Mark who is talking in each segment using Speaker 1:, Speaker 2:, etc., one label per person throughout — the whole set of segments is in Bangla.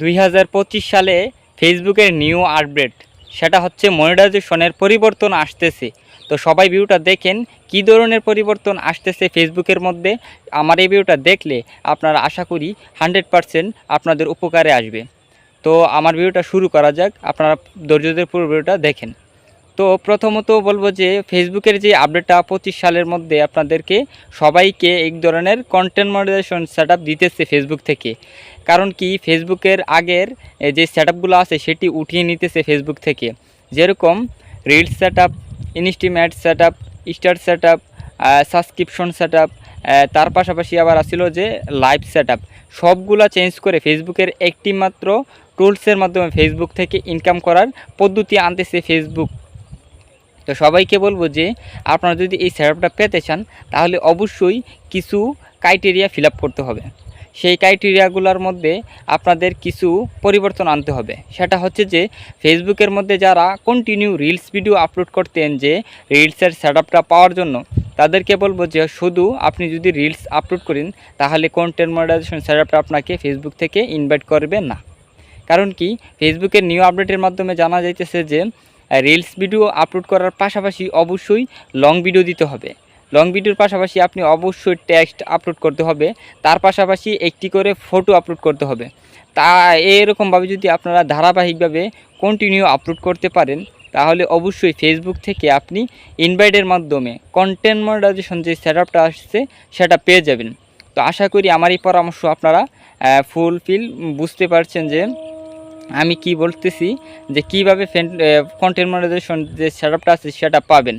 Speaker 1: 2025 সালে ফেসবুকের নিউ আপডেট, সেটা হচ্ছে মনিটাইজেশনের পরিবর্তন আসতেছে। তো সবাই ভিডিওটা দেখেন কী ধরনের পরিবর্তন আসতেছে ফেসবুকের মধ্যে। আমার এই ভিডিওটা দেখলে আপনারা আশা করি 100% আপনাদের উপকারে আসবে। তো আমার ভিডিওটা শুরু করা যাক, আপনারা ধৈর্যদের পুরো ভিডিওটা দেখেন। তো প্রথমত বলবো যে ফেসবুকের যে আপডেটটা 25 সালের মধ্যে আপনাদেরকে সবাইকে এক ধরনের কন্টেন্ট মনিটাইজেশন সেটআপ দিতেছে ফেসবুক থেকে। কারণ কি, ফেসবুকের আগের যে সেটআপগুলো আছে সেটি উঠিয়ে নিতেছে ফেসবুক থেকে। যেরকম রিলস সেটআপ, ইনস্টিমেট setup, star setup, subscription setup, তার পাশাপাশি আবার আসছিল যে লাইভ সেটআপ, সবগুলা চেঞ্জ করে ফেসবুকের একটি মাত্র টুলসের মাধ্যমে ফেসবুক থেকে ইনকাম করার পদ্ধতি আনতেছে ফেসবুক। তো সবাইকে বলবো যে আপনারা যদি এই সেটআপটা পেতে চান তাহলে অবশ্যই কিছু ক্রাইটেরিয়া ফিল আপ করতে হবে। সেই ক্রাইটেরিয়াগুলোর মধ্যে আপনাদের কিছু পরিবর্তন আনতে হবে। সেটা হচ্ছে যে ফেসবুকের মধ্যে যারা কন্টিনিউ রিলস ভিডিও আপলোড করতেন, যে রিলসের সেটআপটা পাওয়ার জন্য তাদেরকে বলবো যে শুধু আপনি যদি রিলস আপলোড করেন তাহলে কন্টেন্ট মনিটাইজেশন সেটআপটা আপনাকে ফেসবুক থেকে ইনভাইট করবে না। কারণ কি, ফেসবুকের নিউ আপডেটের মাধ্যমে জানা যাইতেছে যে রিলস ভিডিও আপলোড করার পাশাপাশি অবশ্যই লং ভিডিও দিতে হবে। লং ভিডিওর পাশাপাশি আপনি অবশ্যই টেক্সট আপলোড করতে হবে, তার পাশাপাশি একটি করে ফটো আপলোড করতে হবে। তা এরকমভাবে যদি আপনারা ধারাবাহিকভাবে কন্টিনিউ আপলোড করতে পারেন তাহলে অবশ্যই ফেসবুক থেকে আপনি ইনভাইটের মাধ্যমে কন্টেন্ট মনিটাইজেশন যে সেটআপটা আসছে সেটা পেয়ে যাবেন। তো আশা করি আমার এই পরামর্শ আপনারা ফুলফিল বুঝতে পারছেন যে আমি কি বলতেছি, যে কীভাবে কন্টেন্ট মনিটাইজেশন যে সেটআপটা আছে সেটা পাবেন।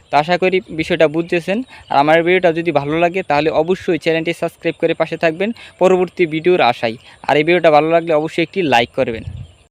Speaker 1: তো আশা করি বিষয়টা বুঝতেছেন। আর আমার ভিডিওটা যদি ভালো লাগে তাহলে অবশ্যই চ্যানেলটি সাবস্ক্রাইব করে পাশে থাকবেন পরবর্তী ভিডিওর আশায়। আর এই ভিডিওটা ভালো লাগলে অবশ্যই একটি লাইক করবেন।